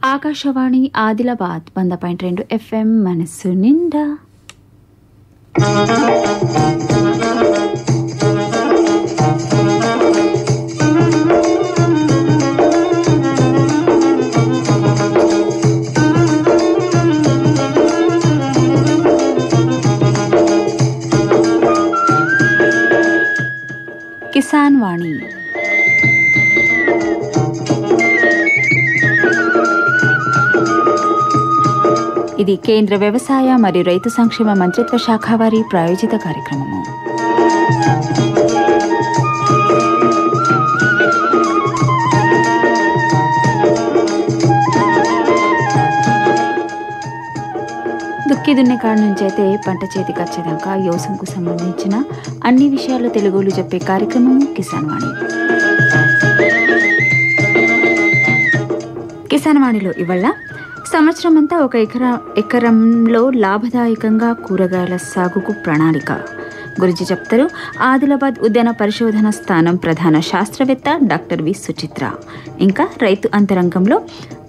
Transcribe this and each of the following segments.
Akashvani Adilabad 100.2 FM మనస్సు నిండా. కిసాన్ వాణి. ఇది కేంద్ర వ్యవసాయ మరియు రైతు సంక్షేమ మంత్రిత్వ శాఖ వారి ప్రాయోజిత కార్యక్రమము. దుక్కి దున్నే కాడి నుంచి అయితే పంట చేతికి వచ్చేదాకా వ్యవసాయంకు సంబంధించిన అన్ని విషయాలు తెలుగులో చెప్పే కార్యక్రమము కిసాన్ వాణి. కిసాన్ వాణిలో ఇవాళ సంవత్సరం అంతా ఒక ఎకరంలో లాభదాయకంగా కూరగాయల సాగుకు ప్రణాళిక గురించి చెప్తారు ఆదిలాబాద్ ఉద్యాన పరిశోధన స్థానం ప్రధాన శాస్త్రవేత్త డాక్టర్ వి సుచిత్ర. ఇంకా రైతు అంతరంగంలో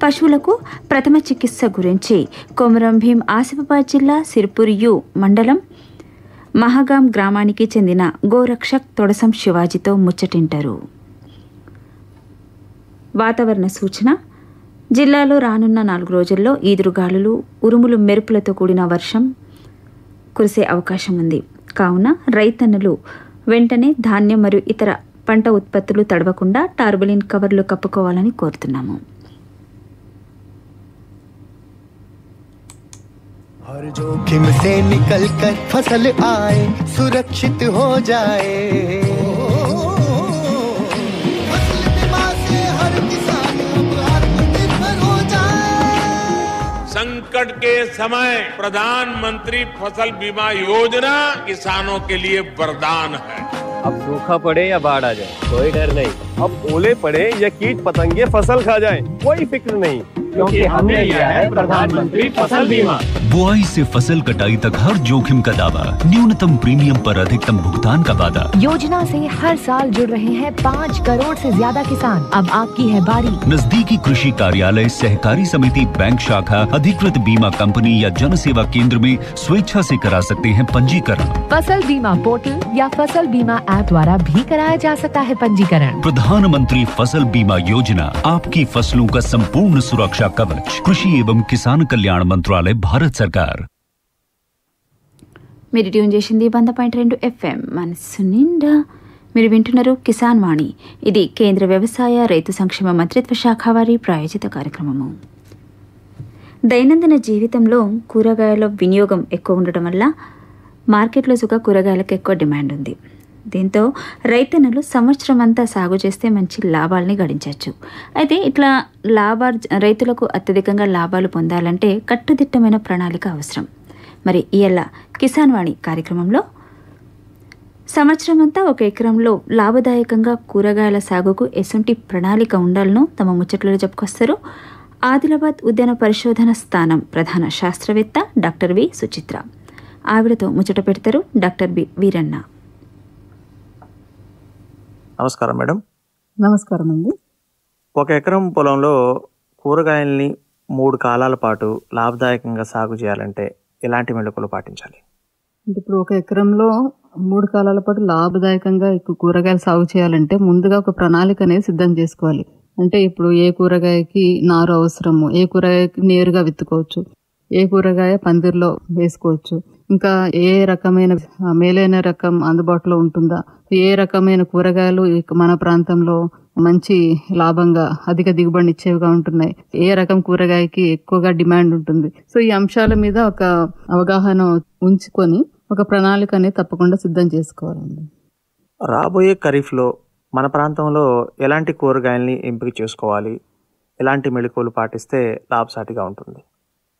పశువులకు ప్రథమ చికిత్స గురించి కొమరం భీం ఆసిఫాబాద్ జిల్లా సిర్పూర్ యు మండలం మహగాం గ్రామానికి చెందిన గోరక్షక్ తొడసం శివాజీతో ముచ్చటింటారు. వాతావరణ సూచన: జిల్లాలో రానున్న 4 రోజుల్లో ఈదురుగాలులు, ఉరుములు, మెరుపులతో కూడిన వర్షం కురిసే అవకాశం ఉంది. కావున రైతన్నలు వెంటనే ధాన్యం మరియు ఇతర పంట ఉత్పత్తులు తడవకుండా టార్బలిన్ కవర్లు కప్పుకోవాలని కోరుతున్నాము. हर जोखिम से निकल कर फसल आए, सुरक्षित हो जाए, फसल बीमा से हर किसान अब आत्मनिर्भर हो जाए। संकट के समय प्रधानमंत्री फसल बीमा योजना किसानों के लिए वरदान है। अब सूखा पड़े या बाढ़ आ जाए कोई डर नहीं, अब ओले पड़े या कीट पतंगे फसल खा जाए कोई फिक्र नहीं, क्योंकि हमने लिया है प्रधानमंत्री फसल बीमा। बुआई से फसल कटाई तक हर जोखिम का दावा, न्यूनतम प्रीमियम पर अधिकतम भुगतान का वादा। योजना से हर साल जुड़ रहे हैं 5 करोड़ से ज्यादा किसान। अब आपकी है बारी। नजदीकी कृषि कार्यालय, सहकारी समिति, बैंक शाखा, अधिकृत बीमा कंपनी या जन सेवा केंद्र में स्वेच्छा से करा सकते हैं पंजीकरण। फसल बीमा पोर्टल या फसल बीमा ऐप द्वारा भी कराया जा सकता है पंजीकरण। प्रधानमंत्री फसल बीमा योजना, आपकी फसलों का संपूर्ण सुरक्षा कवच। कृषि एवं किसान कल्याण मंत्रालय, भारत सरकार। మీరు ట్యూన్ చేసింది 100.2 FM మనస్సు నిండా. మీరు వింటున్నారు కిసాన్ వాణి. ఇది కేంద్ర వ్యవసాయ రైతు సంక్షేమ మంత్రిత్వ శాఖ వారి ప్రాయోజిత కార్యక్రమము. దైనందిన జీవితంలో కూరగాయల వినియోగం ఎక్కువ ఉండటం వల్ల మార్కెట్లో సుగా కూరగాయలకు ఎక్కువ డిమాండ్ ఉంది. దీంతో రైతన్నలు సంవత్సరం అంతా సాగు చేస్తే మంచి లాభాలని గడించవచ్చు. అయితే ఇట్లా రైతులకు అత్యధికంగా లాభాలు పొందాలంటే కట్టుదిట్టమైన ప్రణాళిక అవసరం. మరి ఇవాళ కిసాన్ వాణి కార్యక్రమంలో సంవత్సరం అంతా ఒక ఎకరంలో లాభదాయకంగా కూరగాయల సాగుకు ఎసుంటి ప్రణాళిక ఉండాలను తమ ముచ్చట్లలో చెప్పుకొస్తారు ఆదిలాబాద్ ఉద్యాన పరిశోధన స్థానం ప్రధాన శాస్త్రవేత్త డాక్టర్ వి సుచిత్ర. ఆవిడతో ముచ్చట పెడతారు డాక్టర్ బి వీరన్న. నమస్కారం మేడం. నమస్కారం అండి. ఒక ఎకరం పొలంలో కూరగాయల్ని 3 కాలాల పాటు లాభదాయకంగా సాగు చేయాలంటే ఎలాంటి మెళకువలు పాటించాలి? ఇప్పుడు ఒక ఎకరంలో 3 కాలాల పాటు లాభదాయకంగా కూరగాయలు సాగు చేయాలంటే ముందుగా ఒక ప్రణాళిక అనేది సిద్ధం చేసుకోవాలి. అంటే ఇప్పుడు ఏ కూరగాయకి నారు అవసరము, ఏ కూరగాయకి నేరుగా విత్తుకోవచ్చు, ఏ కూరగాయ పందిర్లో వేసుకోవచ్చు, ఇంకా ఏ రకమైన మేలైన రకం అందుబాటులో ఉంటుందా, ఏ రకమైన కూరగాయలు మన ప్రాంతంలో మంచి లాభంగా అధిక దిగుబడిని ఇచ్చేవిగా ఉంటున్నాయి, ఏ రకం కూరగాయకి ఎక్కువగా డిమాండ్ ఉంటుంది. సో ఈ అంశాల మీద ఒక అవగాహన ఉంచుకొని ఒక ప్రణాళిక అనేది తప్పకుండా సిద్ధం చేసుకోవాలండి. రాబోయే ఖరీఫ్లో మన ప్రాంతంలో ఎలాంటి కూరగాయల్ని ఎంపిక చేసుకోవాలి, ఎలాంటి మెళకువలు పాటిస్తే లాభసాటిగా ఉంటుంది?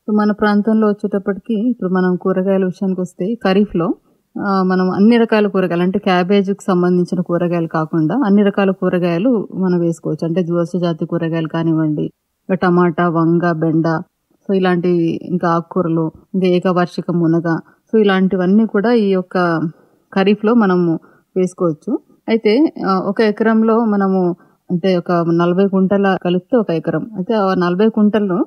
మన ప్రాంతంలో వచ్చేటప్పటికి ఇప్పుడు మనం కూరగాయల విషయానికి వస్తే ఖరీఫ్లో మనం అన్ని రకాల కూరగాయలు అంటే క్యాబేజీకి సంబంధించిన కూరగాయలు కాకుండా అన్ని రకాల కూరగాయలు మనం వేసుకోవచ్చు. అంటే దోస జాతి కూరగాయలు కానివ్వండి, టమాటా, వంగ, బెండ, సో ఇలాంటి ఇంకా ఆకుకూరలు, ఇంకా ఏకవార్షిక మునగ, సో ఇలాంటివన్నీ కూడా ఈ యొక్క ఖరీఫ్లో మనము వేసుకోవచ్చు. అయితే ఒక ఎకరంలో మనము అంటే ఒక 40 కుంటల కలిపితే 1 ఎకరం. అయితే ఆ 40 కుంటలను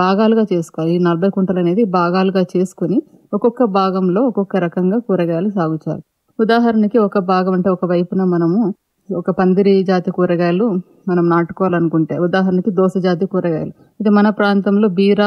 భాగాలుగా చేసుకోవాలి. ఈ 40 కుంటలు అనేది భాగాలుగా చేసుకుని ఒక్కొక్క భాగంలో ఒక్కొక్క రకంగా కూరగాయలు సాగు చేయాలి. ఉదాహరణకి ఒక భాగం అంటే ఒక వైపున మనము ఒక పందిరి జాతి కూరగాయలు మనం నాటుకోవాలనుకుంటే, ఉదాహరణకి దోస జాతి కూరగాయలు, అయితే మన ప్రాంతంలో బీర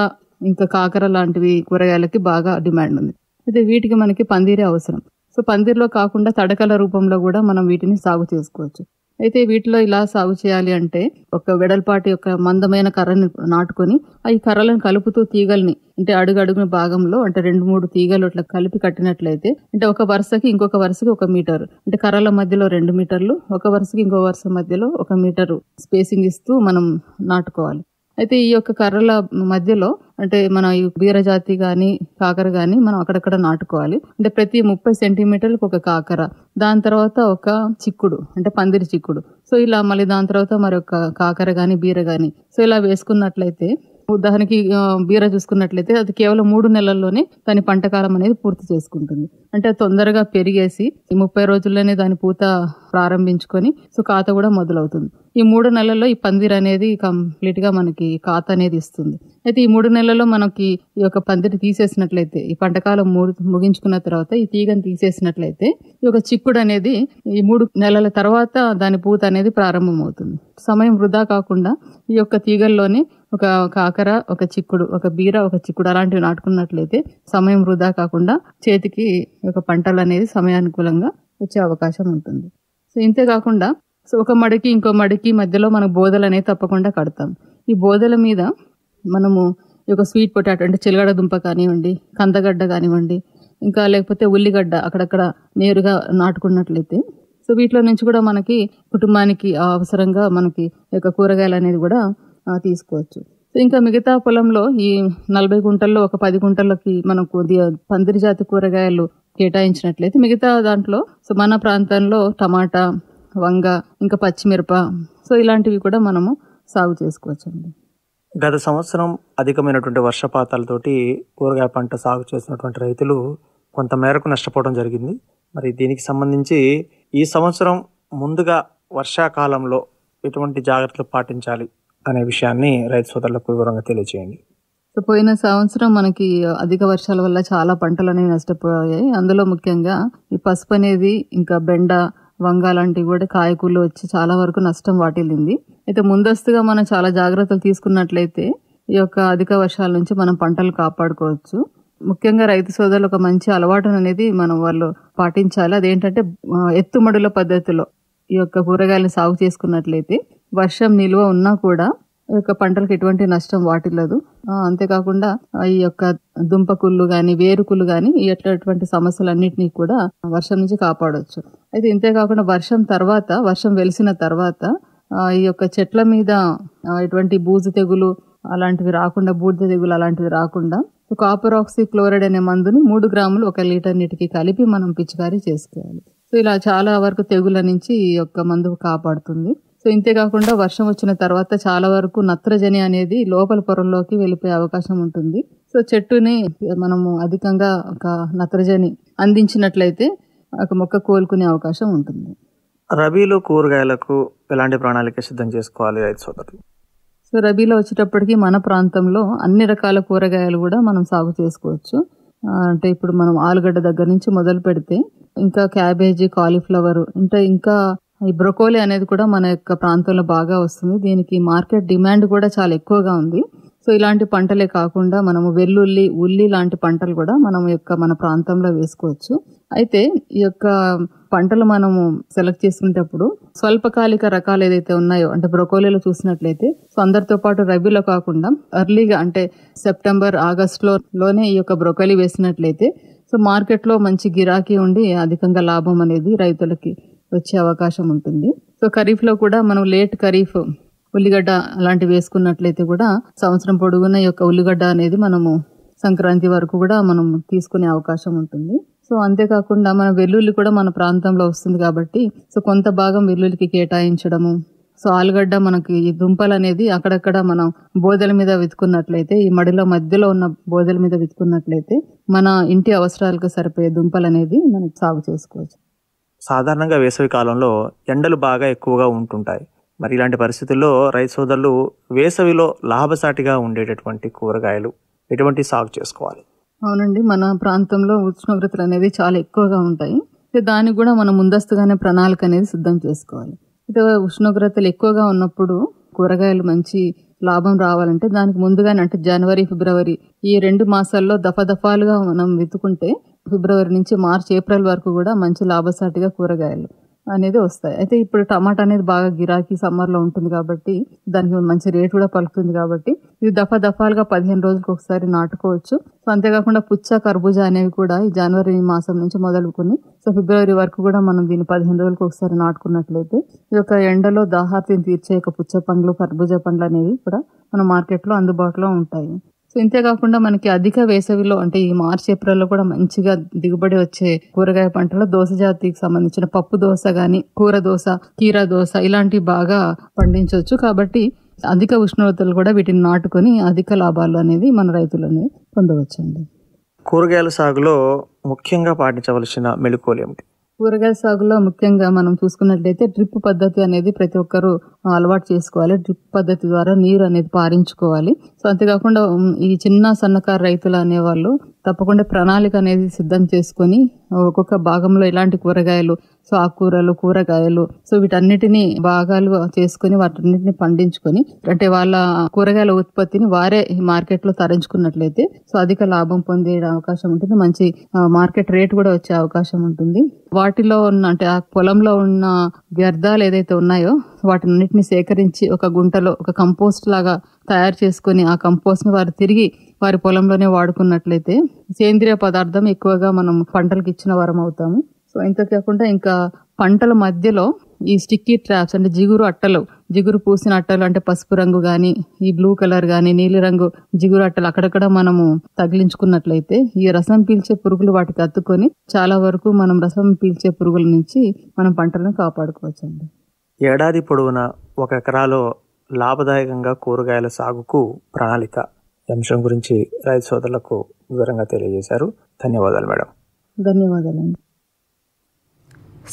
ఇంకా కాకర లాంటివి కూరగాయలకి బాగా డిమాండ్ ఉంది. అయితే వీటికి మనకి పందిరే అవసరం. సో పందిరిలో కాకుండా తడకల రూపంలో కూడా మనం వీటిని సాగు చేసుకోవచ్చు. అయితే వీటిలో ఇలా సాగు చేయాలి అంటే ఒక వెడల్పాటి ఒక మందమైన కర్రని నాటుకొని ఈ కర్రలను కలుపుతూ తీగల్ని అంటే అడుగడుగున భాగంలో అంటే 2-3 తీగలు అట్లా కలిపి కట్టినట్లయితే అంటే ఒక వరుసకి ఇంకొక వరుసకి 1 మీటరు, అంటే కర్రల మధ్యలో 2 మీటర్లు, ఒక వరుసకి ఇంకో వరుస మధ్యలో 1 మీటరు స్పేసింగ్ ఇస్తూ మనం నాటుకోవాలి. అయితే ఈ యొక్క కర్రల మధ్యలో అంటే మన ఈ బీరజాతి కానీ కాకర కానీ మనం అక్కడక్కడ నాటుకోవాలి. అంటే ప్రతి 30 సెంటీమీటర్లకు ఒక కాకర, దాని తర్వాత ఒక చిక్కుడు అంటే పందిరి చిక్కుడు. సో ఇలా మళ్ళీ దాని తర్వాత మరొక కాకర కానీ బీర కానీ సో ఇలా వేసుకున్నట్లయితే, ఉదాహరణకి బీర చూసుకున్నట్లయితే అది కేవలం 3 నెలల్లోనే దాని పంటకాలం అనేది పూర్తి చేసుకుంటుంది. అంటే తొందరగా పెరిగేసి ఈ 30 రోజుల్లోనే దాని పూత ప్రారంభించుకొని సో కాత కూడా మొదలవుతుంది. ఈ 3 నెలల్లో ఈ పందిరి అనేది కంప్లీట్ గా మనకి కాత అనేది ఇస్తుంది. అయితే ఈ 3 నెలల్లో మనకి ఈ యొక్క పందిరి తీసేసినట్లయితే, ఈ పంటకాలం ముగించుకున్న తర్వాత ఈ తీగని తీసేసినట్లయితే ఈ యొక్క చిక్కుడు అనేది ఈ 3 నెలల తర్వాత దాని పూత అనేది ప్రారంభమవుతుంది. సమయం వృధా కాకుండా ఈ యొక్క తీగల్లోనే ఒక కాకర, ఒక చిక్కుడు, ఒక బీర, ఒక చిక్కుడు అలాంటివి నాటుకున్నట్లయితే సమయం వృధా కాకుండా చేతికి ఒక పంటలు అనేది సమయానుకూలంగా వచ్చే అవకాశం ఉంటుంది. సో ఇంతే కాకుండా సో ఒక మడికి ఇంకో మడికి మధ్యలో మనకు బోదలు అనేది తప్పకుండా కడతాం. ఈ బోదల మీద మనము ఈ యొక్క స్వీట్ పొటాటో అంటే చిలగడ దుంప కానివ్వండి, కందగడ్డ కానివ్వండి, ఇంకా లేకపోతే ఉల్లిగడ్డ అక్కడక్కడ నేరుగా నాటుకున్నట్లయితే సో వీటిలో నుంచి కూడా మనకి కుటుంబానికి అవసరంగా మనకి ఈ యొక్క కూరగాయలు అనేది కూడా తీసుకోవచ్చు. సో ఇంకా మిగతా పొలంలో ఈ 40 గుంటల్లో ఒక 10 గుంటలకి మనకు పందిరి జాతి కూరగాయలు కేటాయించినట్లయితే మిగతా దాంట్లో సో మన ప్రాంతంలో టమాటా, వంగ, ఇంకా పచ్చిమిరప సో ఇలాంటివి కూడా మనము సాగు చేసుకోవచ్చు అండి. గత సంవత్సరం అధికమైనటువంటి వర్షపాతాలతోటి కూరగాయ పంట సాగు చేసినటువంటి రైతులు కొంత మేరకు నష్టపోవడం జరిగింది. మరి దీనికి సంబంధించి ఈ సంవత్సరం ముందుగా వర్షాకాలంలో ఎటువంటి జాగ్రత్తలు పాటించాలి అనే విషయాన్ని రైతు సోదరులకు వివరంగా తెలియజేయండి. సో పోయిన సంవత్సరం మనకి అధిక వర్షాల వల్ల చాలా పంటలు అనేవి నష్టపోయాయి. అందులో ముఖ్యంగా ఈ పసుపు అనేది, ఇంకా బెండ, వంగ లాంటివి కూడా కాయకూరలు వచ్చి చాలా వరకు నష్టం వాటిల్లింది. అయితే ముందస్తుగా మనం చాలా జాగ్రత్తలు తీసుకున్నట్లయితే ఈ యొక్క అధిక వర్షాల నుంచి మనం పంటలు కాపాడుకోవచ్చు. ముఖ్యంగా రైతు సోదరులు ఒక మంచి అలవాటు అనేది మనం వాళ్ళు పాటించాలి. అదేంటంటే ఎత్తుమడుల పద్ధతిలో ఈ యొక్క కూరగాయలు సాగు చేసుకున్నట్లయితే వర్షం నిల్వ ఉన్నా కూడా ఈ యొక్క పంటలకు ఎటువంటి నష్టం వాటిల్లదు. అంతేకాకుండా ఈ యొక్క దుంపకుళ్ళు గాని, వేరుకుళ్ళు గాని ఎటువంటి సమస్యలన్నిటినీ కూడా వర్షం నుంచి కాపాడవచ్చు. అయితే ఇంతేకాకుండా వర్షం వెలిసిన తర్వాత ఈ యొక్క చెట్ల మీద ఎటువంటి బూజు తెగులు అలాంటివి రాకుండా, బూడిద తెగులు అలాంటివి రాకుండా కాపర్ ఆక్సీ క్లోరైడ్ అనే మందుని 3 గ్రాములు 1 లీటర్ నీటికి కలిపి మనం పిచికారీ చేసుకోవాలి. సో ఇలా చాలా వరకు తెగుల నుంచి ఈ యొక్క మందు కాపాడుతుంది. సో ఇంతేకాకుండా వర్షం వచ్చిన తర్వాత చాలా వరకు నత్రజని అనేది లోపల పొరల్లోకి వెళ్ళిపోయే అవకాశం ఉంటుంది. సో చెట్టుని మనము అధికంగా ఒక నత్రజని అందించినట్లయితే ఒక మొక్క కోలుకునే అవకాశం ఉంటుంది. రబీలో కూరగాయలకు ఎలాంటి ప్రణాళిక సిద్ధం చేసుకోవాలి రైతు సోదరులు? సో రబీలో వచ్చేటప్పటికి మన ప్రాంతంలో అన్ని రకాల కూరగాయలు కూడా మనం సాగు చేసుకోవచ్చు. అంటే ఇప్పుడు మనం ఆలుగడ్డ దగ్గర నుంచి మొదలు పెడితే ఇంకా క్యాబేజీ, కాలీఫ్లవర్, ఇంకా ఈ బ్రొకోలీ అనేది కూడా మన యొక్క ప్రాంతంలో బాగా వస్తుంది. దీనికి మార్కెట్ డిమాండ్ కూడా చాలా ఎక్కువగా ఉంది. సో ఇలాంటి పంటలే కాకుండా మనము వెల్లుల్లి, ఉల్లి లాంటి పంటలు కూడా మన ప్రాంతంలో వేసుకోవచ్చు. అయితే ఈ యొక్క పంటలు మనము సెలెక్ట్ చేసుకునేటప్పుడు స్వల్పకాలిక రకాలు ఏదైతే ఉన్నాయో, అంటే బ్రొకోలీలో చూసినట్లయితే సో అందరితో పాటు రబీలో కాకుండా ఎర్లీగా అంటే సెప్టెంబర్, ఆగస్టులోనే ఈ యొక్క బ్రొకోలీ వేసినట్లయితే సో మార్కెట్లో మంచి గిరాకీ ఉండి అధికంగా లాభం అనేది రైతులకి వచ్చే అవకాశం ఉంటుంది. సో ఖరీఫ్లో కూడా మనం లేట్ ఖరీఫ్ ఉల్లిగడ్డ అలాంటివి వేసుకున్నట్లయితే కూడా సంవత్సరం పొడుగున ఈ యొక్క ఉల్లిగడ్డ అనేది మనము సంక్రాంతి వరకు కూడా మనం తీసుకునే అవకాశం ఉంటుంది. సో అంతేకాకుండా మన వెల్లుల్లి కూడా మన ప్రాంతంలో వస్తుంది కాబట్టి సో కొంత భాగం వెల్లుల్లికి కేటాయించడము. సో ఆలుగడ్డ మనకి ఈ దుంపలు అనేది అక్కడక్కడ మనం బోదెల మీద విత్తుకున్నట్లయితే, ఈ మడిలో మధ్యలో ఉన్న బోదెల మీద విత్తుకున్నట్లయితే మన ఇంటి అవసరాలకు సరిపోయే దుంపలు అనేది మనం సాగు చేసుకోవచ్చు. సాధారణంగా వేసవి కాలంలో ఎండలు బాగా ఎక్కువగా ఉంటుంటాయి. మరి ఇలాంటి పరిస్థితుల్లో రైతు సోదరులు వేసవిలో లాభసాటిగా ఉండేటటువంటి కూరగాయలు ఎటువంటి సాగు చేసుకోవాలి? అవునండి, మన ప్రాంతంలో ఉష్ణోగ్రతలు అనేది చాలా ఎక్కువగా ఉంటాయి. దానికి కూడా మనం ముందస్తుగానే ప్రణాళిక అనేది సిద్ధం చేసుకోవాలి. అయితే ఉష్ణోగ్రతలు ఎక్కువగా ఉన్నప్పుడు కూరగాయలు మంచి లాభం రావాలంటే దానికి ముందుగానే, అంటే జనవరి, ఫిబ్రవరి ఈ 2 మాసాల్లో దఫాలుగా మనం వెతుకుంటే ఫిబ్రవరి నుంచి మార్చి, ఏప్రిల్ వరకు కూడా మంచి లాభసాటిగా కూరగాయలు అనేది వస్తాయి. అయితే ఇప్పుడు టమాటా అనేది బాగా గిరాకీ సమ్మర్లో ఉంటుంది కాబట్టి దానికి మంచి రేట్ కూడా పలుకుతుంది కాబట్టి ఇది దఫాలుగా 15 రోజులకు ఒకసారి నాటుకోవచ్చు. సో అంతేకాకుండా పుచ్చ, కర్బూజా అనేవి కూడా ఈ జనవరి మాసం నుంచి మొదలుకొని ఫిబ్రవరి వరకు కూడా మనం దీన్ని 15 రోజులకు ఒకసారి నాటుకున్నట్లయితే ఈ యొక్క ఎండలో దాహార్తిని తీర్చే పుచ్చ పండ్లు, కర్బూజా పండ్లు అనేవి కూడా మన మార్కెట్లో అందుబాటులో ఉంటాయి. సో ఇంతేకాకుండా మనకి అధిక వేసవిలో అంటే ఈ మార్చి, ఏప్రిల్లో కూడా మంచిగా దిగుబడి వచ్చే కూరగాయ పంటలో దోస జాతికి సంబంధించిన పప్పు దోస కానీ, కూర దోస, కీరా దోస ఇలాంటివి బాగా పండించవచ్చు. కాబట్టి అధిక ఉష్ణోగ్రతలు కూడా వీటిని నాటుకొని అధిక లాభాలు అనేది మన రైతులని పొందవచ్చండి. కూరగాయల సాగులో ముఖ్యంగా పాటించవలసిన మెళుకువలు ఏమిటి? కూరగాయల సాగులో ముఖ్యంగా మనం చూసుకున్నట్లయితే డ్రిప్ పద్ధతి అనేది ప్రతి ఒక్కరూ అలవాటు చేసుకోవాలి. డ్రిప్ పద్ధతి ద్వారా నీరు అనేది పారించుకోవాలి. సో అంతేకాకుండా ఈ చిన్న సన్నకారు రైతులు అనేవాళ్ళు తప్పకుండా ప్రణాళిక అనేది సిద్ధం చేసుకొని ఒక్కొక్క భాగంలో ఎలాంటి కూరగాయలు, సో ఆకుకూరలు, కూరగాయలు, సో వీటన్నిటిని భాగాలు చేసుకొని వాటన్నిటిని పండించుకొని అంటే వాళ్ళ కూరగాయల ఉత్పత్తిని వారే మార్కెట్లో తరించుకున్నట్లయితే సో అధిక లాభం పొందే అవకాశం ఉంటుంది. మంచి మార్కెట్ రేట్ కూడా వచ్చే అవకాశం ఉంటుంది. వాటిలో ఉన్న అంటే ఆ పొలంలో ఉన్న వ్యర్థాలు ఏదైతే ఉన్నాయో వాటిన్నిటిని సేకరించి ఒక గుంటలో ఒక కంపోస్ట్ లాగా తయారు చేసుకొని ఆ కంపోస్ట్ ని వారు తిరిగి వారి పొలంలోనే వాడుకున్నట్లయితే సేంద్రియ పదార్థం ఎక్కువగా మనం పంటలకు ఇచ్చిన వారం అవుతాము. సో ఇంతకాకుండా ఇంకా పంటల మధ్యలో ఈ స్టిక్కీ ట్రాప్స్ అంటే జిగురు పూసిన అట్టలు అంటే పసుపు రంగు కానీ, ఈ బ్లూ కలర్ కానీ, నీలి రంగు జిగురు అట్టలు అక్కడక్కడ మనము తగిలించుకున్నట్లయితే ఈ రసం పీల్చే పురుగులు వాటికి అత్తుకొని చాలా వరకు మనం రసం పీల్చే పురుగుల నుంచి మనం పంటలను కాపాడుకోవచ్చండి. ఏడాది పొడవునా 1 ఎకరాలో లాభదాయకంగా కూరగాయల సాగుకు ప్రణాళిక అంశం గురించి రైతు సోదరులకు వివరంగా తెలియజేశారు. ధన్యవాదాలు మేడం. ధన్యవాదాలండి.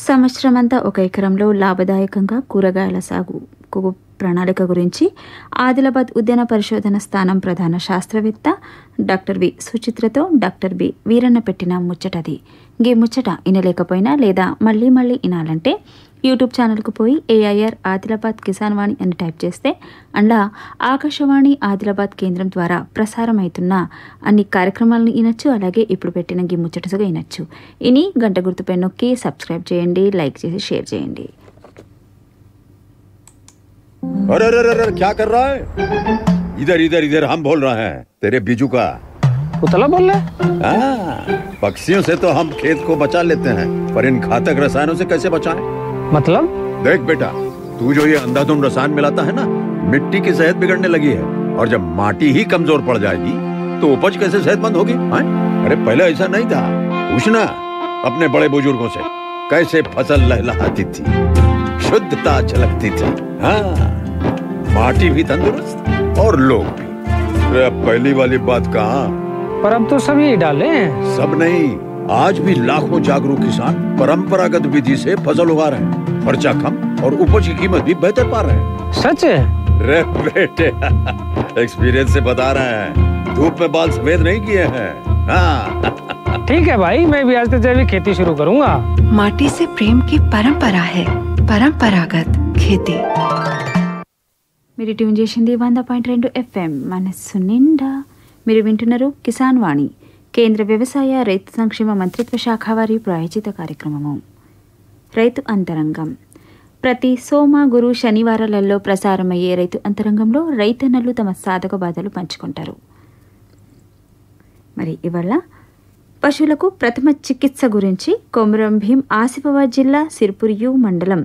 సంవత్సరమంతా 1 ఎకరంలో లాభదాయకంగా కూరగాయల సాగుకు ప్రణాళిక గురించి ఆదిలాబాద్ ఉద్యాన పరిశోధన స్థానం ప్రధాన శాస్త్రవేత్త డాక్టర్ వి సుచిత్రతో డాక్టర్ బి వీరన్న పెట్టిన ముచ్చటది. గీ ముచ్చట వినలేకపోయినా లేదా మళ్ళీ వినాలంటే యూట్యూబ్ ఛానల్కు పోయి AIR ఆదిలాబాద్ కిసాన్ వాణి అని టైప్ చేస్తే అండ్లా ఆకాశవాణి ఆదిలాబాద్ కేంద్రం ద్వారా ప్రసారం అవుతున్న అన్ని కార్యక్రమాలను వినొచ్చు. అలాగే ఇప్పుడు పెట్టిన గీ ముచ్చటగా వినొచ్చు. ఇని గంట గుర్తుపై నొక్కి సబ్స్క్రైబ్ చేయండి, లైక్ చేసి షేర్ చేయండి. अरे अरे अरे क्या कर रहा है? इधर इधर इधर हम बोल रहे हैं तेरे बीजू का उतला बोल रहे? पक्षियों से तो हम खेत को बचा लेते हैं पर इन घातक रसायनों से कैसे बचाएं? मतलब? देख बेटा, तू जो ये अंधाधुंध रसायन मिलाता है ना, मिट्टी की सेहत बिगड़ने लगी है और जब माटी ही कमजोर पड़ जाएगी तो उपज कैसे सेहतमंद होगी? अरे पहले ऐसा नहीं था, पूछना अपने बड़े बुजुर्गों से कैसे फसल लहलहाती थी, शुद्धता झलकती थी। हाँ, माटी भी तंदुरुस्त और लोग भी। अब पहली वाली बात कहाँ? पर अब तो सब यही डाले हैं। सब नहीं, आज भी लाखों जागरूक किसान परंपरागत विधि से फसल उगा रहे हैं, खर्चा कम और उपज की कीमत भी बेहतर पा रहे हैं। सच है? रे बेटे, एक्सपीरियंस से बता रहे हैं, धूप में बाल सफेद नहीं किए हैं। हाँ। ठीक है भाई, मैं भी आज से जैविक खेती शुरू करूंगा। माटी से प्रेम की परंपरा है, परंपरागत खेती. మీరు ట్యూన్ చేసింది 100.2 FM మనస్సు నిండా. మీరు వింటున్నారు కిసాన్ వాణి, కేంద్ర వ్యవసాయ రైతు సంక్షేమ మంత్రిత్వ శాఖ వారి ప్రాయోజిత కార్యక్రమము రైతు అంతరంగం. ప్రతి సోమ, గురు, శనివారాలలో ప్రసారమయ్యే రైతు అంతరంగంలో రైతన్నలు తమ సాధక బాధలు పంచుకుంటారు. మరి ఇవాళ పశువులకు ప్రథమ చికిత్స గురించి కొమరం భీం ఆసిఫాబాద్ జిల్లా సిర్పూర్ యు మండలం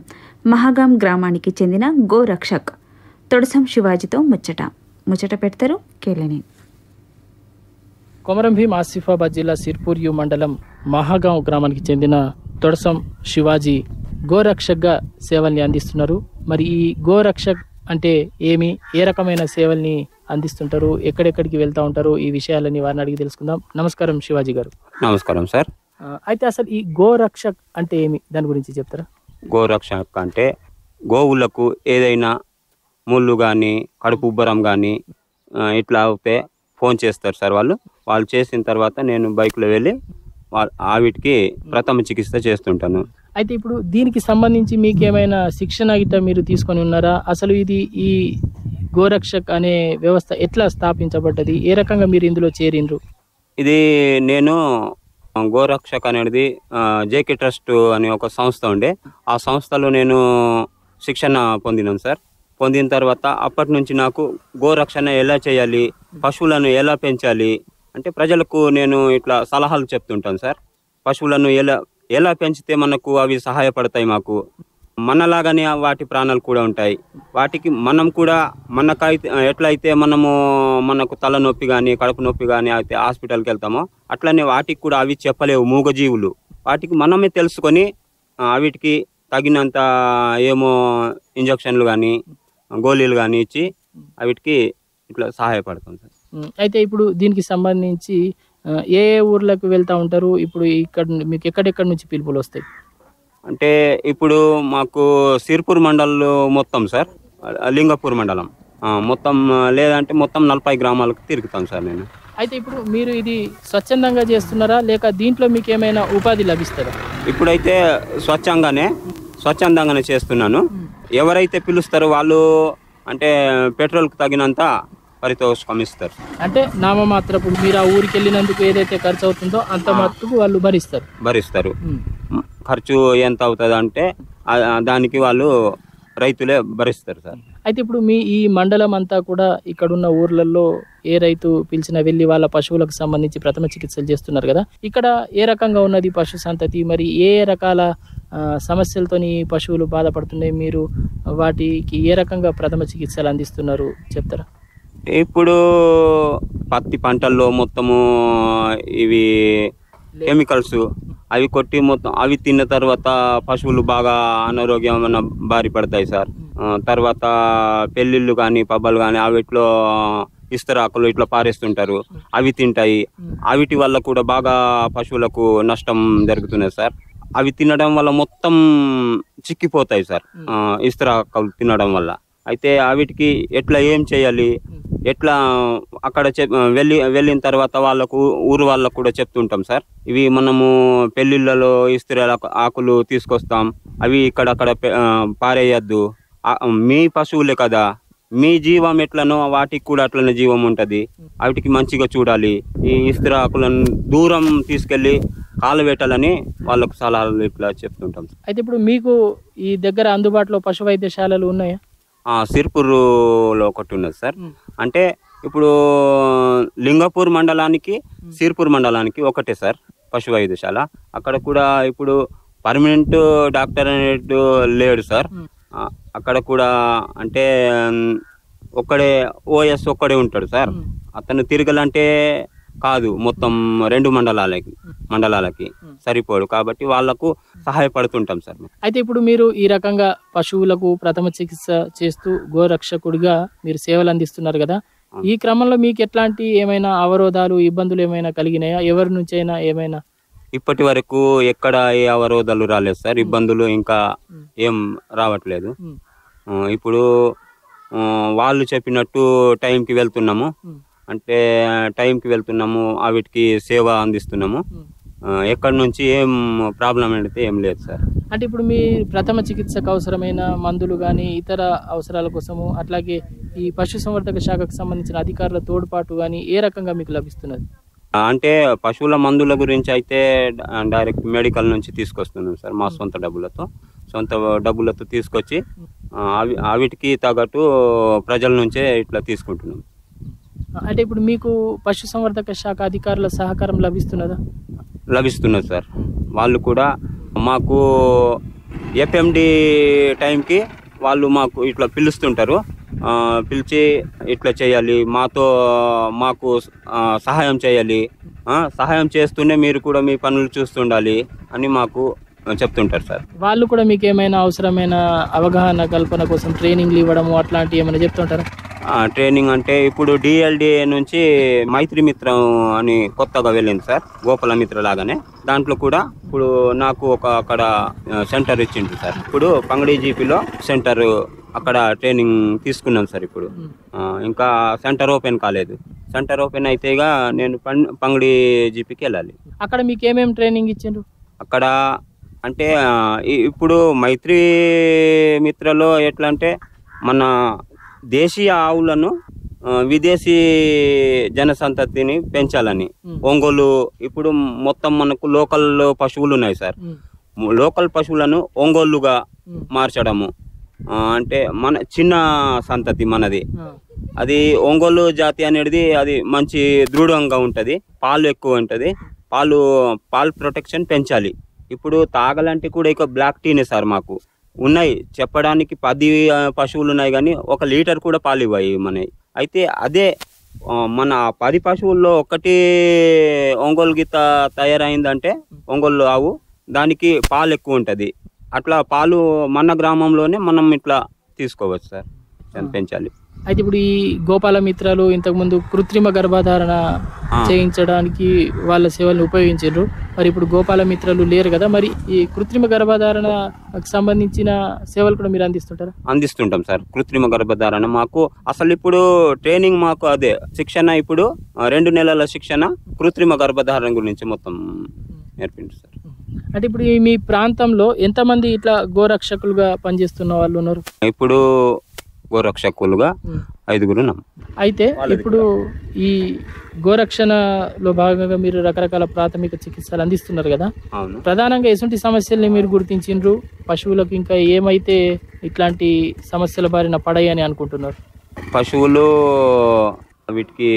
మహాగాం గ్రామానికి చెందిన గోరక్షక్ తొడసం శివాజీతో ముచ్చట పెడతారు కేలేని. కొమరం భీం ఆసిఫాబాద్ జిల్లా సిర్పూర్ యు మండలం మహాగాం గ్రామానికి చెందిన తొడసం శివాజీ గోరక్షక్గా సేవల్ని అందిస్తున్నారు. మరి ఈ గోరక్షక్ అంటే ఏమి, ఏ రకమైన సేవల్ని అందిస్తుంటారు, ఎక్కడెక్కడికి వెళ్తూ ఉంటారు, ఈ విషయాలని వారిని అడిగి తెలుసుకుందాం. నమస్కారం శివాజీ గారు. నమస్కారం సార్. అయితే అసలు ఈ గోరక్షక్ అంటే ఏమి, దాని గురించి చెప్తారా? గోరక్షక్ అంటే గోవులకు ఏదైనా ముళ్ళు కానీ కడుపు ఉబ్బరం కానీ ఇట్లా అవుతే ఫోన్ చేస్తారు సార్. వాళ్ళు చేసిన తర్వాత నేను బైక్లో వెళ్ళి వాటికి ప్రథమ చికిత్స చేస్తుంటాను. అయితే ఇప్పుడు దీనికి సంబంధించి మీకు ఏమైనా శిక్షణ గిట్ట మీరు తీసుకొని ఉన్నారా? అసలు ఈ గోరక్షక్ అనే వ్యవస్థ ఎట్లా స్థాపించబడ్డది? ఏ రకంగా మీరు ఇందులో చేరిండ్రు? ఇది నేను గోరక్షక్ అనేది జేకే ట్రస్ట్ అనే ఒక సంస్థ ఉండే, ఆ సంస్థలో నేను శిక్షణ పొందినాను సార్. పొందిన తర్వాత అప్పటి నుంచి నాకు గోరక్షణ ఎలా చేయాలి, పశువులను ఎలా పెంచాలి అంటే ప్రజలకు నేను ఇట్లా సలహాలు చెప్తుంటాను సార్. పశువులను ఎలా పెంచితే మనకు అవి సహాయపడతాయి, మాకు మనలాగానే వాటి ప్రాణాలు కూడా ఉంటాయి. వాటికి మనం కూడా మనకైతే ఎట్లయితే మనకు తలనొప్పి కానీ కడుపు నొప్పి కానీ అయితే హాస్పిటల్కి వెళ్తామో అట్లనే వాటికి కూడా అవి చెప్పలేవు, మూగజీవులు. వాటికి మనమే తెలుసుకొని వీటికి తగినంత ఏమో ఇంజక్షన్లు కానీ గోళీలు కానీ ఇచ్చి వీటికి ఇట్లా సహాయపడతాం సార్. అయితే ఇప్పుడు దీనికి సంబంధించి ఏ ఊర్లకు వెళ్తూ ఉంటారు? ఇప్పుడు ఇక్కడ మీకు ఎక్కడెక్కడి నుంచి పిలుపులు వస్తాయి? అంటే ఇప్పుడు మాకు సిర్పూర్ మండలం మొత్తం సార్, లింగపూర్ మండలం మొత్తం, లేదంటే మొత్తం 40 గ్రామాలకు తిరుగుతాం సార్ నేను. అయితే ఇప్పుడు మీరు ఇది స్వచ్ఛందంగా చేస్తున్నారా లేక దీంట్లో మీకు ఏమైనా ఉపాధి లభిస్తుందా? ఇప్పుడైతే స్వచ్ఛందంగానే చేస్తున్నాను. ఎవరైతే పిలుస్తారో వాళ్ళు అంటే పెట్రోల్కి తగినంత పారితోషికం ఇస్తారు. అంటే నామమాత్రపు మీరు ఆ ఊరికి వెళ్ళినందుకు ఏదైతే ఖర్చు అవుతుందో అంత మట్టుకు వాళ్ళు భరిస్తారు. ఖర్చు ఎంత అవుతుంది అంటే దానికి వాళ్ళు రైతులే భరిస్తారు సార్. అయితే ఇప్పుడు ఈ మండలం అంతా కూడా ఇక్కడున్న ఊర్లలో ఏ రైతు పిలిచినా వెళ్ళి వాళ్ళ పశువులకు సంబంధించి ప్రథమ చికిత్సలు చేస్తున్నారు కదా, ఇక్కడ ఏ రకంగా ఉన్నది పశు సంతతి, మరి ఏ రకాల సమస్యలతోని పశువులు బాధపడుతున్నాయి, మీరు వాటికి ఏ రకంగా ప్రథమ చికిత్సలు అందిస్తున్నారు చెప్తారా? ఇప్పుడు పత్తి పంటల్లో మొత్తము ఇవి కెమికల్స్ అవి కొట్టి మొత్తం అవి తిన్న తర్వాత పశువులు బాగా అనారోగ్యమైన బారి పడతాయి సార్. తర్వాత పెళ్ళిళ్ళు కానీ పబ్బలు కానీ అవిట్లో ఇస్తరాకులు ఇట్లా పారేస్తుంటారు, అవి తింటాయి. అవిటి వల్ల కూడా బాగా పశువులకు నష్టం జరుగుతున్నది సార్. అవి తినడం వల్ల మొత్తం చిక్కిపోతాయి సార్ ఇస్తరాకులు తినడం వల్ల. అయితే వీటికి ఎట్లా ఏం చేయాలి, ఎట్లా అక్కడ వెళ్ళిన తర్వాత ఊరు వాళ్ళకు కూడా చెప్తుంటాం సార్. ఇవి మనము పెళ్లిళ్ళలో ఇస్త్రీ ఆకులు తీసుకొస్తాం, అవి ఇక్కడక్కడ పారేయద్దు, మీ పశువులే కదా, మీ జీవం ఎట్లనో వాటికి కూడా అట్లనే జీవం ఉంటుంది, వాటికి మంచిగా చూడాలి, ఈ ఇస్త్రీ ఆకులను దూరం తీసుకెళ్లి కాలువేటాలని వాళ్ళకు సలహాలు ఇట్లా చెప్తుంటాం. అయితే ఇప్పుడు మీకు ఈ దగ్గర అందుబాటులో పశు వైద్యశాలలు ఉన్నాయా? సిర్పూర్లో ఒకటి ఉన్నది సార్. అంటే ఇప్పుడు లింగపూర్ మండలానికి సిర్పూర్ మండలానికి ఒకటే సార్ పశు వైద్యశాల. అక్కడ కూడా ఇప్పుడు పర్మనెంట్ డాక్టర్ అనేది లేడు సార్. అక్కడ కూడా అంటే ఒక్కడే ఓఎస్ ఒక్కడే ఉంటాడు సార్. అతను తిరగలంటే కాదు, మొత్తం 2 మండలాలకి సరిపోడు, కాబట్టి వాళ్లకు సహాయపడుతుంటాం సార్. అయితే ఇప్పుడు మీరు ఈ రకంగా పశువులకు ప్రథమ చికిత్స చేస్తూ గోరక్షకుడిగా మీరు సేవలు అందిస్తున్నారు కదా, ఈ క్రమంలో మీకు ఎట్లాంటి ఏమైనా అవరోధాలు ఇబ్బందులు ఏమైనా కలిగినాయా? ఎవరి నుంచైనా ఏమైనా? ఇప్పటి వరకు ఎక్కడ ఏ అవరోధాలు రాలేదు సార్, ఇబ్బందులు ఇంకా ఏం రావట్లేదు. ఇప్పుడు వాళ్ళు చెప్పినట్టు టైంకి వెళ్తున్నాము, అంటే టైంకి వెళ్తున్నాము, వీటికి సేవ అందిస్తున్నాము. ఎక్కడి నుంచి ఏం ప్రాబ్లం అయితే ఏం లేదు సార్. అంటే ఇప్పుడు మీ ప్రథమ చికిత్సకు అవసరమైన మందులు కానీ ఇతర అవసరాల కోసము, అట్లాగే ఈ పశుసంవర్ధక శాఖకు సంబంధించిన అధికారుల తోడ్పాటు కానీ ఏ రకంగా మీకు లభిస్తున్నది? అంటే పశువుల మందుల గురించి అయితే డైరెక్ట్ మెడికల్ నుంచి తీసుకొస్తున్నాం సార్, మా సొంత డబ్బులతో తీసుకొచ్చి వీటికి తగ్గట్టు ప్రజల నుంచే ఇట్లా తీసుకుంటున్నాం. అంటే ఇప్పుడు మీకు పశుసంవర్ధక శాఖ అధికారుల సహకారం లభిస్తున్నదా? లభిస్తున్నది సార్. వాళ్ళు కూడా మాకు ఎఫ్ఎండి టైంకి వాళ్ళు మాకు ఇట్లా పిలుస్తుంటారు, పిలిచి ఇట్లా చేయాలి, మాకు సహాయం చేయాలి, సహాయం చేస్తూనే మీరు కూడా మీ పనులు చూస్తుండాలి అని మాకు చెప్తుంటారు సార్. వాళ్ళు కూడా మీకు ఏమైనా అవసరమైన అవగాహన కల్పన కోసం ట్రైనింగ్లు ఇవ్వడము అట్లాంటివి ఏమైనా చెప్తుంటారా? ట్రైనింగ్ అంటే ఇప్పుడు డిఎల్డిఏ నుంచి మైత్రి మిత్రం అని కొత్తగా వెళ్ళింది సార్, గోపాల మిత్ర లాగానే. దాంట్లో కూడా ఇప్పుడు నాకు అక్కడ సెంటర్ ఇచ్చింది సార్. ఇప్పుడు పంగడి జీపీలో సెంటర్ అక్కడ ట్రైనింగ్ తీసుకున్నాం సార్. ఇప్పుడు ఇంకా సెంటర్ ఓపెన్ కాలేదు. సెంటర్ ఓపెన్ అయితేగా నేను పంగడి జీపీకి వెళ్ళాలి. అక్కడ మీకు ఏమేమి ట్రైనింగ్ ఇచ్చిండ్రు? అక్కడ అంటే ఇప్పుడు మైత్రి మిత్రలో ఎట్లా అంటే మన దేశీయ ఆవులను విదేశీ జనసంతతిని పెంచాలని. ఒంగోలు ఇప్పుడు మొత్తం మనకు లోకల్ పశువులు ఉన్నాయి సార్. లోకల్ పశువులను ఒంగోలుగా మార్చడము అంటే మన చిన్న సంతతి మనది. అది ఒంగోలు జాతి అనేది అది మంచి దృఢంగా ఉంటుంది, పాలు ఎక్కువ ఉంటుంది. పాలు ప్రొటెక్షన్ పెంచాలి. ఇప్పుడు తాగాలంటే కూడా ఇక బ్లాక్ టీనే సార్. మాకు ఉన్నాయి చెప్పడానికి 10 పశువులు ఉన్నాయి కానీ 1 లీటర్ కూడా పాలు ఇవ్వాలి మనవి. అయితే అదే మన 10 పశువుల్లో ఒకటి ఒంగోలు గీత తయారైందంటే ఒంగోలు ఆవు, దానికి పాలు ఎక్కువ ఉంటుంది. అట్లా పాలు మన గ్రామంలోనే మనం ఇట్లా తీసుకోవచ్చు సార్, పెంచాలి. అయితే ఇప్పుడు ఈ గోపాల మిత్రాలు ఇంతకుముందు కృత్రిమ గర్భధారణ చేయించడానికి వాళ్ళ సేవలను ఉపయోగించారు. మరి ఇప్పుడు గోపాల మిత్రాలు లేరు కదా, మరి ఈ కృత్రిమ గర్భధారణకు సంబంధించిన సేవలు కూడా మీరు అందిస్తుంటారా? అందిస్తుంటాం సార్. కృత్రిమ గర్భధారణ మాకు అసలు ఇప్పుడు ట్రైనింగ్ మాకు అదే శిక్షణ. ఇప్పుడు 2 నెలల శిక్షణ కృత్రిమ గర్భధారణ గురించి మొత్తం నేర్పించారు సార్. అంటే ఇప్పుడు మీ ప్రాంతంలో ఎంతమంది ఇట్లా గోరక్షకులుగా పనిచేస్తున్న వాళ్ళు ఉన్నారు? ఇప్పుడు గోరక్షకులుగా 5గురు ఉన్నాం. అయితే ఇప్పుడు ఈ గోరక్షణలో భాగంగా మీరు రకరకాల ప్రాథమిక చికిత్సలు అందిస్తున్నారు కదా, ప్రధానంగా ఎటువంటి సమస్యల్ని మీరు గుర్తించిండ్రు? పశువులకు ఇంకా ఏమైతే ఇట్లాంటి సమస్యల బారిన పడాయని అనుకుంటున్నారు? పశువులు వీటికి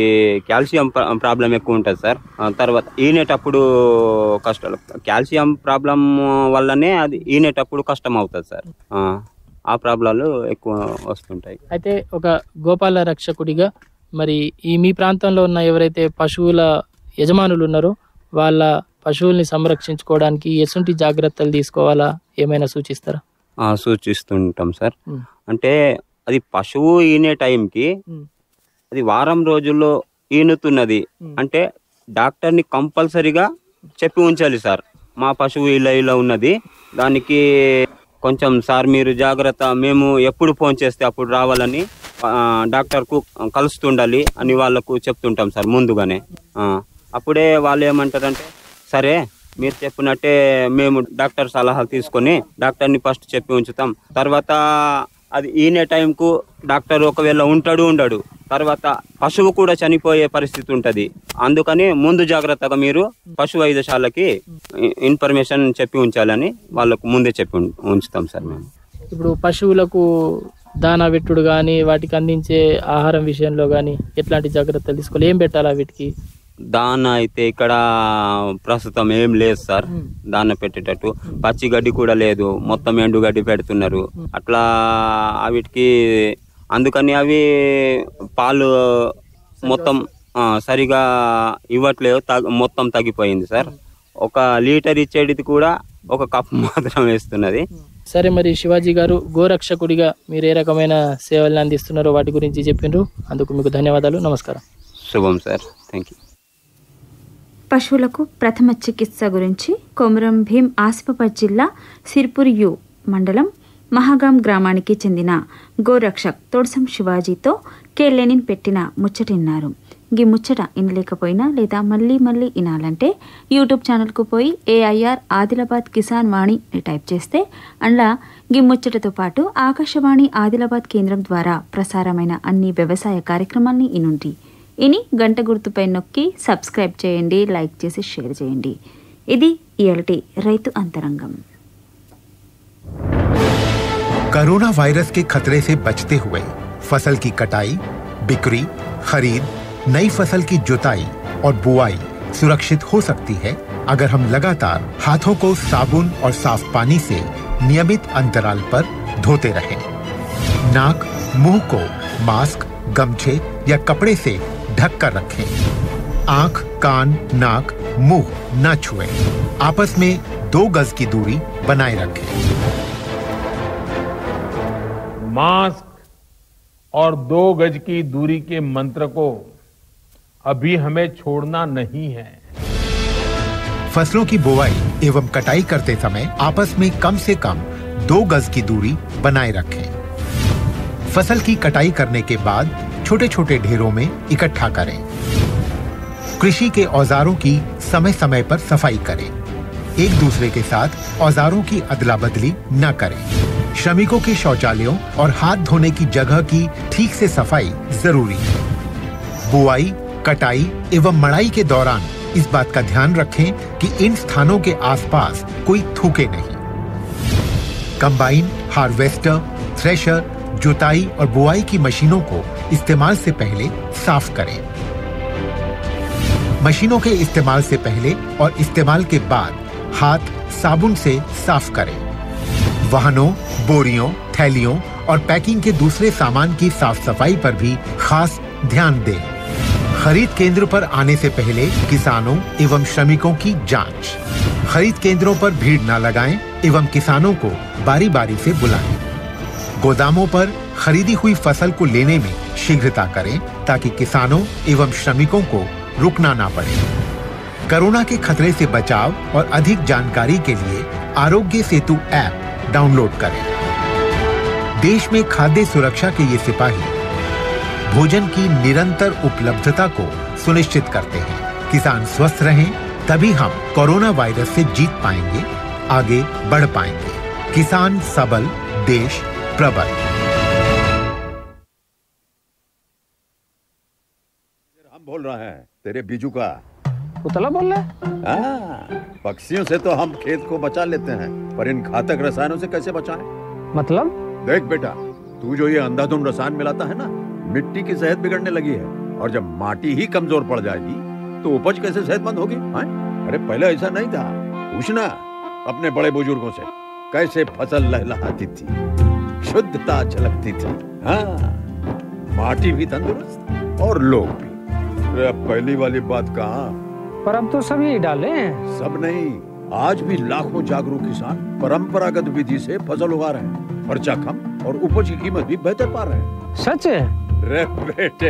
కాల్షియం ప్రాబ్లం ఎక్కువ ఉంటుంది సార్. తర్వాత ఈనేటప్పుడు కష్టాలు, కాల్షియం ప్రాబ్లం వల్లనే అది ఈనేటప్పుడు కష్టం అవుతుంది సార్. ఆ ప్రాబ్లాలు ఎక్కువ వస్తుంటాయి. అయితే ఒక గోపాల రక్షకుడిగా మరి ఈ మీ ప్రాంతంలో ఉన్న ఎవరైతే పశువుల యజమానులు ఉన్నారో వాళ్ళ పశువుల్ని సంరక్షించుకోవడానికి ఎటువంటి జాగ్రత్తలు తీసుకోవాలా, ఏమైనా సూచిస్తారా? సూచిస్తుంటాం సార్. అంటే అది పశువు ఈనే టైంకి అది వారం రోజుల్లో ఈనుతున్నది అంటే డాక్టర్ని కంపల్సరీగా చెప్పి ఉంచాలి సార్. మా పశువు ఇలా ఉన్నది, దానికి కొంచెం సార్ మీరు జాగ్రత్త, మేము ఎప్పుడు ఫోన్ చేస్తే అప్పుడు రావాలని డాక్టర్కు కలుస్తుండాలి అని వాళ్ళకు చెప్తుంటాం సార్ ముందుగానే. అప్పుడే వాళ్ళు ఏమంటారంటే సరే మీరు చెప్పినట్టే మేము డాక్టర్ సలహాలు తీసుకొని డాక్టర్ని ఫస్ట్ చెప్పి ఉంచుతాం. తర్వాత అది ఈనే టైంకు డాక్టర్ ఒకవేళ ఉండడు, తర్వాత పశువు కూడా చనిపోయే పరిస్థితి ఉంటుంది. అందుకని ముందు జాగ్రత్తగా మీరు పశు వైద్యశాలకి ఇన్ఫర్మేషన్ చెప్పి ఉంచాలని వాళ్ళకు ముందే చెప్పి ఉంచుతాం సార్ మేము. ఇప్పుడు పశువులకు దానా పెట్టుడు కానీ వాటికి అందించే ఆహారం విషయంలో కానీ ఎట్లాంటి జాగ్రత్తలు తీసుకోవాలి? ఏం పెట్టాలా వీటికి? దానా అయితే ఇక్కడ ప్రస్తుతం ఏం లేదు సార్. దానా పెట్టేటట్టు పచ్చి గడ్డి కూడా లేదు, మొత్తం ఎండు గడ్డి పెడుతున్నారు. అట్లా వీటికి అందుకని అవి పాలు మొత్తం సరిగా ఇవ్వట్లేదు, మొత్తం తగ్గిపోయింది సార్. 1 లీటర్ ఇచ్చేది కూడా 1 కప్ మాత్రం వేస్తున్నది. సరే, మరి శివాజీ గారు గోరక్షకుడిగా మీరు ఏ రకమైన సేవలను అందిస్తున్నారో వాటి గురించి చెప్పిండ్రు, అందుకు మీకు ధన్యవాదాలు. నమస్కారం. శుభం సార్, థ్యాంక్ యూ. పశువులకు ప్రథమ చికిత్స గురించి కొమరం భీం ఆసిఫాబాద్ జిల్లా సిర్పూర్ యు మండలం మహాగాం గ్రామానికి చెందిన గోరక్షక్ తొడసం శివాజీతో లెనిన్ పెట్టిన ముచ్చటిన్నారు. ఈ ముచ్చట వినలేకపోయినా లేదా మళ్ళీ వినాలంటే యూట్యూబ్ ఛానల్కు పోయి AIR ఆదిలాబాద్ కిసాన్ వాణి టైప్ చేస్తే అందులో ఈ ముచ్చటతో పాటు ఆకాశవాణి ఆదిలాబాద్ కేంద్రం ద్వారా ప్రసారమైన అన్ని వ్యవసాయ కార్యక్రమాల్ని ఇనుండి ఇని గంట గుర్తుపై నొక్కి సబ్స్క్రైబ్ చేయండి, లైక్ చేసి షేర్ చేయండి. ఇది ఇయాల్టి రైతు అంతరంగం. कोरोना वायरस के खतरे से बचते हुए फसल की कटाई, बिक्री, खरीद, नई फसल की जुताई और बुआई सुरक्षित हो सकती है अगर हम लगातार हाथों को साबुन और साफ पानी से नियमित अंतराल पर धोते रहें। नाक, मुंह को मास्क, गमछे या कपड़े से ढक कर रखें। आंख, कान, नाक, मुंह न छुएं। आपस में 2 गज की दूरी बनाए रखें। मास्क, और 2 गज की दूरी के मंत्र को अभी हमें छोड़ना नहीं है। फसलों की बुवाई एवं कटाई करते समय आपस में कम से कम 2 गज की दूरी बनाए रखें। फसल की कटाई करने के बाद छोटे छोटे ढेरों में इकट्ठा करें। कृषि के औजारों की समय समय पर सफाई करें। एक दूसरे के साथ औजारों की अदला बदली न करें। श्रमिकों के शौचालयों और हाथ धोने की जगह की ठीक से सफाई जरूरी है। बुआई, कटाई एवं मड़ाई के दौरान इस बात का ध्यान रखें कि इन स्थानों के आसपास कोई थूके नहीं। कंबाइन, हार्वेस्टर, थ्रेशर, जुताई और बुआई की मशीनों को इस्तेमाल से पहले साफ करें। मशीनों के इस्तेमाल से पहले और इस्तेमाल के बाद हाथ साबुन से साफ करें। वाहनों, बोरियों, थैलियों और पैकिंग के दूसरे सामान की साफ सफाई पर भी खास ध्यान दें। खरीद केंद्र पर आने से पहले किसानों एवं श्रमिकों की जांच। खरीद केंद्रों पर भीड़ न लगाएं एवं किसानों को बारी बारी से बुलाएं। गोदामों पर खरीदी हुई फसल को लेने में शीघ्रता करें ताकि किसानों एवं श्रमिकों को रुकना ना पड़े। कोरोना के खतरे से बचाव और अधिक जानकारी के लिए आरोग्य सेतु ऐप डाउनलोड करें। देश में खाद्य सुरक्षा के ये सिपाही भोजन की निरंतर उपलब्धता को सुनिश्चित करते हैं। किसान स्वस्थ रहें, तभी हम कोरोना वायरस से जीत पाएंगे, आगे बढ़ पाएंगे। किसान सबल, देश प्रबल। हम बोल रहे हैं तेरे बीजू का उतला बोल रहा है? पक्षियों से तो हम खेत को बचा लेते हैं, पर इन घातक रसायनों से कैसे बचाएं? मतलब? देख बेटा, तू जो ये अंधाधुंध रसायन मिलाता है ना, मिट्टी की सेहत बिगड़ने लगी है। और जब माटी ही कमजोर पड़ जाएगी तो उपज कैसे सेहतमंद होगी? अरे पहले ऐसा नहीं था। पूछना अपने बड़े बुजुर्गों से, कैसे फसल लहलहाती थी, शुद्धता झलकती थी। हाँ, माटी भी तंदुरुस्त और लोग भी। पहली वाली बात कहाँ? पर अब तो सब यही डाले हैं। सब नहीं, आज भी लाखों जागरूक किसान परंपरागत विधि से फसल उगा रहे हैं। खर्चा कम और उपज की कीमत भी बेहतर पा रहे हैं। सच है? रे बेटे,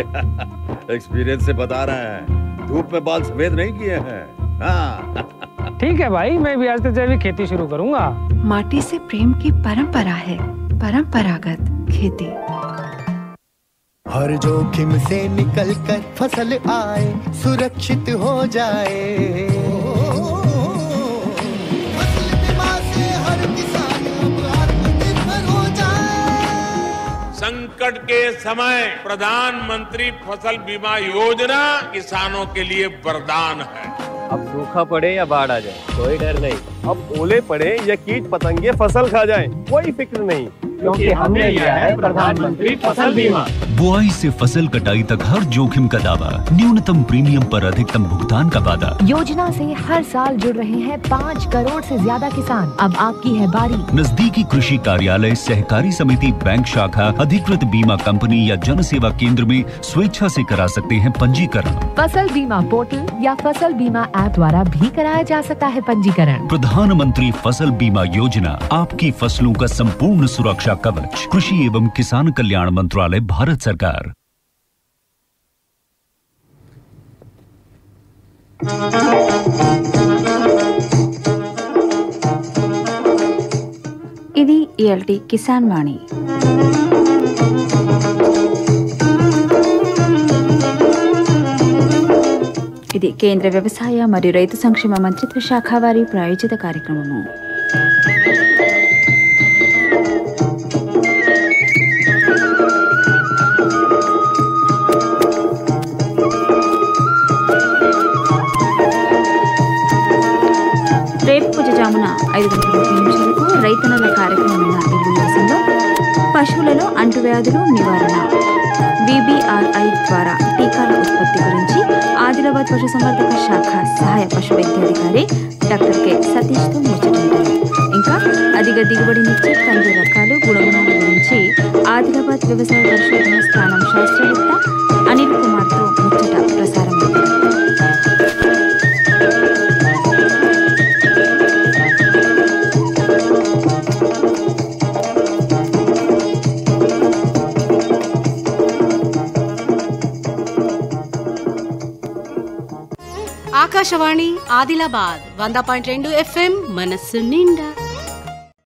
एक्सपीरियंस से बता रहे हैं। धूप में बाल सफेद नहीं किए हैं। हाँ। ठीक है भाई, मैं भी आज से जैविक खेती शुरू करूंगा। माटी से प्रेम की परंपरा है परंपरागत खेती। हर जोखिम से निकल कर फसल आए, सुरक्षित हो जाए। फसल बीमा से हर किसान अब आत्मनिर्भर हो जाए। संकट के समय प्रधानमंत्री फसल बीमा योजना किसानों के लिए वरदान है। अब सूखा पड़े या बाढ़ आ जाए, कोई डर नहीं। अब ओले पड़े या कीट पतंगे फसल खा जाए, कोई फिक्र नहीं, क्योंकि हमने लिया है प्रधानमंत्री फसल बीमा। बुआई से फसल कटाई तक हर जोखिम का दावा, न्यूनतम प्रीमियम पर अधिकतम भुगतान का वादा। योजना से हर साल जुड़ रहे हैं 5 करोड़ से ज्यादा किसान। अब आपकी है बारी। नजदीकी कृषि कार्यालय, सहकारी समिति, बैंक शाखा, अधिकृत बीमा कंपनी या जन सेवा केंद्र में स्वेच्छा से करा सकते हैं पंजीकरण। फसल बीमा पोर्टल या फसल बीमा ऐप द्वारा भी कराया जा सकता है पंजीकरण। प्रधानमंत्री फसल बीमा योजना, आपकी फसलों का संपूर्ण सुरक्षा कवच। कृषि एवं किसान कल्याण मंत्रालय, भारत सरकार। ఇది ఇయాల్టి కిసాన్ వాణి. ఇది కేంద్ర వ్యవసాయ మరియు రైతు సంక్షేమ మంత్రిత్వ శాఖ వారి ప్రాయోజిత కార్యక్రమము. రేపు పూజజామున 5:30 రైతన్నల కార్యక్రమమైన ఇల్లు వ్యవసాయంలో పశువులలో అంటువ్యాధులు నివారణ, VBRI ద్వారా టీకాల ఉత్పత్తి గురించి ఆదిలాబాద్ పశుసంవర్ధక శాఖ సహాయ పశు వైద్యాధికారి డాక్టర్ కె సతీష్తో ముచ్చటింటారు. ఇంకా అధిక దిగుబడినిచ్చే కంది రకాలు, గుణగుణాల గురించి ఆదిలాబాద్ వ్యవసాయ పరిశోధన స్థానం శాస్త్రవేత్త అనిల్ కుమార్తో ముచ్చట ప్రసారమవుతుంది. ఆకాశవాణి ఆదిలాబాద్ 100.2 FM మనస్సు నిండా.